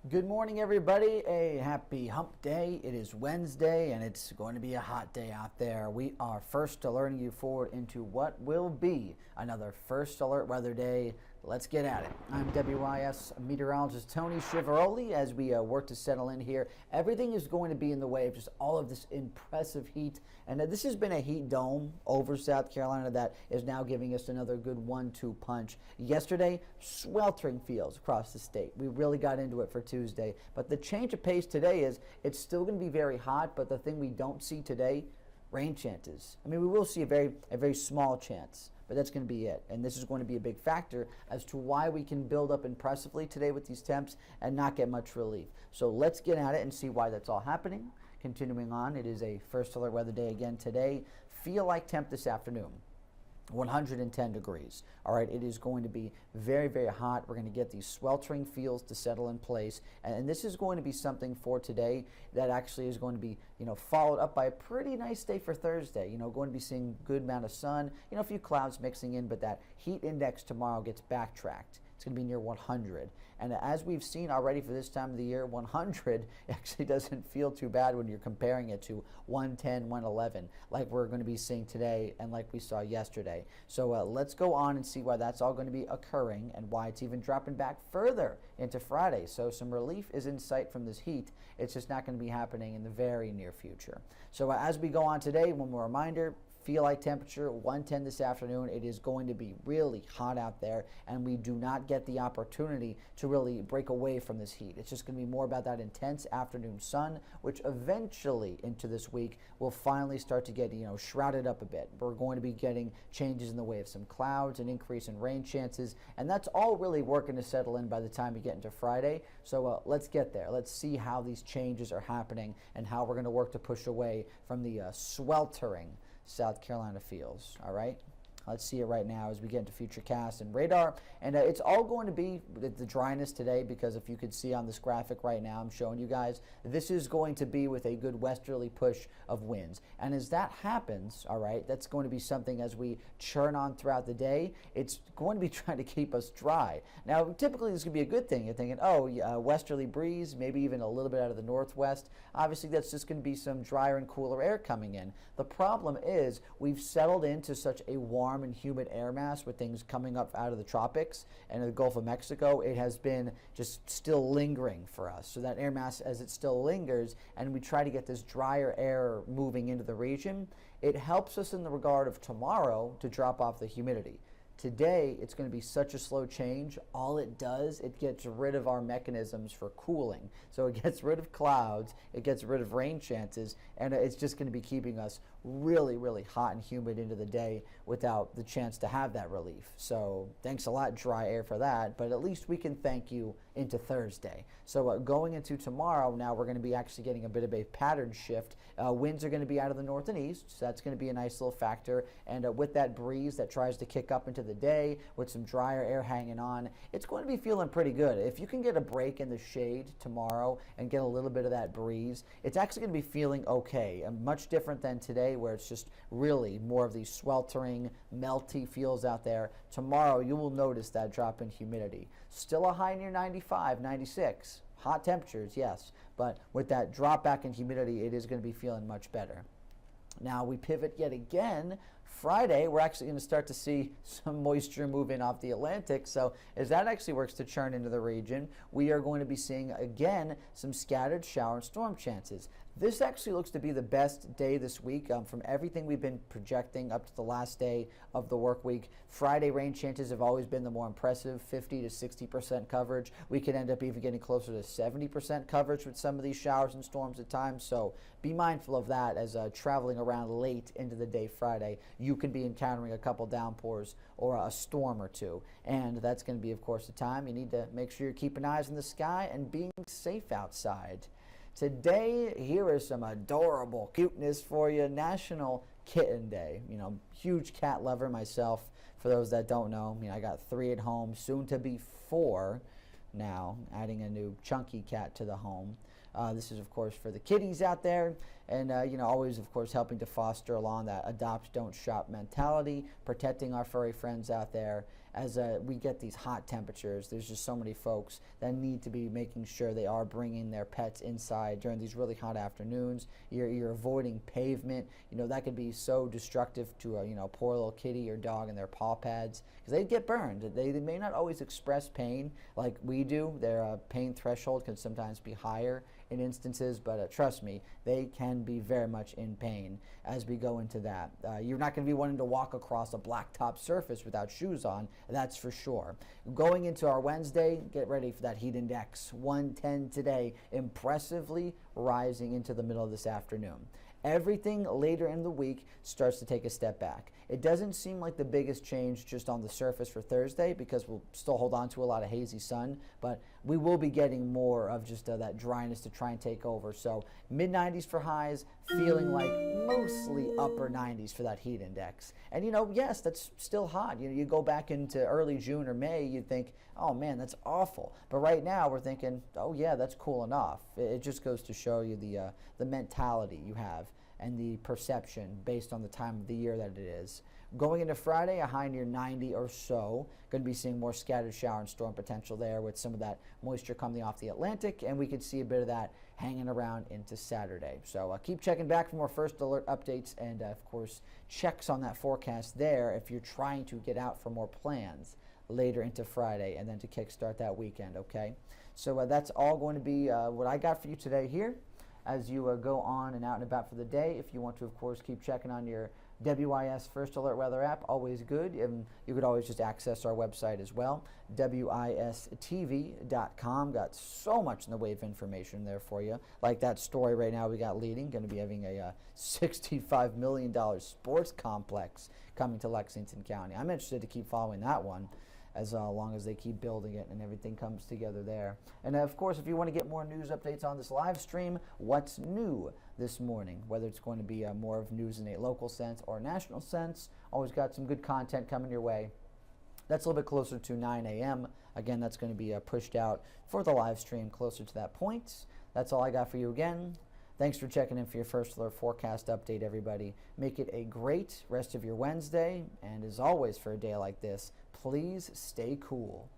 Good morning, everybody. A happy hump day. It is Wednesday, and it's going to be a hot day out there. We are first alerting you forward into what will be another first alert weather day. Let's get at it. I'm WIS meteorologist Tony Chivaroli. As we work to settle in here, everything is going to be in the way of just all of this impressive heat. And this has been a heat dome over South Carolina that is now giving us another good 1-2 punch. Yesterday, sweltering feels across the state. We really got into it for Tuesday. But the change of pace today is it's still going to be very hot, but the thing we don't see today, rain chances. I mean, we will see a very small chance, but that's going to be it. And this is going to be a big factor as to why we can build up impressively today with these temps and not get much relief. So let's get at it and see why that's all happening. Continuing on, it is a first alert weather day again today. Feel like temp this afternoon. 110 degrees. All right, it is going to be very hot. We're going to get these sweltering feels to settle in place, and this is going to be something for today that actually is going to be, followed up by a pretty nice day for Thursday. Going to be seeing good amount of sun, a few clouds mixing in, but that heat index tomorrow gets backtracked. It's going to be near 100. And as we've seen already for this time of the year, 100 actually doesn't feel too bad when you're comparing it to 110, 111, like we're going to be seeing today and like we saw yesterday. So let's go on and see why that's all going to be occurring and why it's even dropping back further into Friday. So some relief is in sight from this heat. It's just not going to be happening in the very near future. So as we go on today, one more reminder, feel like temperature 110 this afternoon. It is going to be really hot out there, and we do not get the opportunity to really break away from this heat. It's just going to be more about that intense afternoon sun, which eventually into this week will finally start to get shrouded up a bit. We're going to be getting changes in the way of some clouds, an increase in rain chances, and that's all really working to settle in by the time we get into Friday. So let's get there. Let's see how these changes are happening and how we're going to work to push away from the sweltering South Carolina feels. All right, let's see it right now as we get into Futurecast and radar. And it's all going to be the dryness today, because if you could see on this graphic right now, I'm showing you guys, this is going to be with a good westerly push of winds. And as that happens, all right, that's going to be something as we churn on throughout the day, it's going to be trying to keep us dry. Now, typically this could be a good thing. You're thinking, oh, westerly breeze, maybe even a little bit out of the northwest. Obviously, that's just going to be some drier and cooler air coming in. The problem is we've settled into such a warm and humid air mass with things coming up out of the tropics and the Gulf of Mexico. It has been just still lingering for us. So that air mass, as it still lingers, and we try to get this drier air moving into the region, it helps us in the regard of tomorrow to drop off the humidity. Today, it's going to be such a slow change. All it does, it gets rid of our mechanisms for cooling. So it gets rid of clouds, it gets rid of rain chances, and it's just going to be keeping us really hot and humid into the day without the chance to have that relief. So thanks a lot, dry air, for that, but at least we can thank you into Thursday. So going into tomorrow, now we're going to be actually getting a bit of a pattern shift. Winds are going to be out of the north and east, so that's going to be a nice little factor. And with that breeze that tries to kick up into the day with some drier air hanging on, it's going to be feeling pretty good. If you can get a break in the shade tomorrow and get a little bit of that breeze, it's actually going to be feeling okay, and much different than today where it's just really more of these sweltering, melty feels out there. Tomorrow you will notice that drop in humidity. Still a high near 95, 96. Hot temperatures, yes, but with that drop back in humidity, it is going to be feeling much better. Now we pivot yet again. Friday, we're actually going to start to see some moisture move in off the Atlantic. So as that actually works to churn into the region, we are going to be seeing again some scattered shower and storm chances. This actually looks to be the best day this week from everything we've been projecting up to the last day of the work week. Friday rain chances have always been the more impressive, 50 to 60% coverage. We could end up even getting closer to 70% coverage with some of these showers and storms at times. So be mindful of that as traveling around late into the day Friday. You could be encountering a couple downpours or a storm or two. And that's going to be, of course, the time you need to make sure you're keeping eyes in the sky and being safe outside. Today, here is some adorable cuteness for you. National Kitten Day. Huge cat lover myself. For those that don't know, I got 3 at home, soon to be 4 now, adding a new chunky cat to the home. This is, of course, for the kitties out there, and always, of course, helping to foster along that adopt, don't shop mentality, protecting our furry friends out there. as we get these hot temperatures, there's just so many folks that need to be making sure they are bringing their pets inside during these really hot afternoons. You're avoiding pavement. That could be so destructive to a poor little kitty or dog in their paw pads, because they get burned. They may not always express pain like we do. Their pain threshold can sometimes be higher in instances, but trust me, they can be very much in pain as we go into that. You're not going to be wanting to walk across a blacktop surface without shoes on, that's for sure. Going into our Wednesday, get ready for that heat index. 110 today, impressively rising into the middle of this afternoon. Everything later in the week starts to take a step back. It doesn't seem like the biggest change just on the surface for Thursday, because we'll still hold on to a lot of hazy sun, but we will be getting more of just that dryness to try and take over. So mid-90s for highs, feeling like mostly upper 90s for that heat index. And yes, that's still hot. You go back into early June or May, you'd think, oh man, that's awful. But right now we're thinking, oh yeah, that's cool enough. It just goes to show you the mentality you have and the perception based on the time of the year that it is. Going into Friday, a high near 90 or so. Going to be seeing more scattered shower and storm potential there with some of that moisture coming off the Atlantic, and we could see a bit of that hanging around into Saturday. So keep checking back for more first alert updates and, of course, checks on that forecast there if you're trying to get out for more plans later into Friday and then to kickstart that weekend, okay? So that's all going to be what I got for you today here as you go on and out and about for the day. If you want to, of course, keep checking on your WIS First Alert Weather app, always good. And you could always just access our website as well, WISTV.com. Got so much in the way of information there for you. Like that story right now we got leading, going to be having a $65 million sports complex coming to Lexington County. I'm interested to keep following that one as long as they keep building it and everything comes together there. And of course, if you want to get more news updates on this live stream, what's new this morning, whether it's going to be more of news in a local sense or national sense, always got some good content coming your way. That's a little bit closer to 9 a.m. Again, that's going to be pushed out for the live stream closer to that point. That's all I got for you again. Thanks for checking in for your First Alert forecast update, everybody. Make it a great rest of your Wednesday. And as always, for a day like this, please stay cool.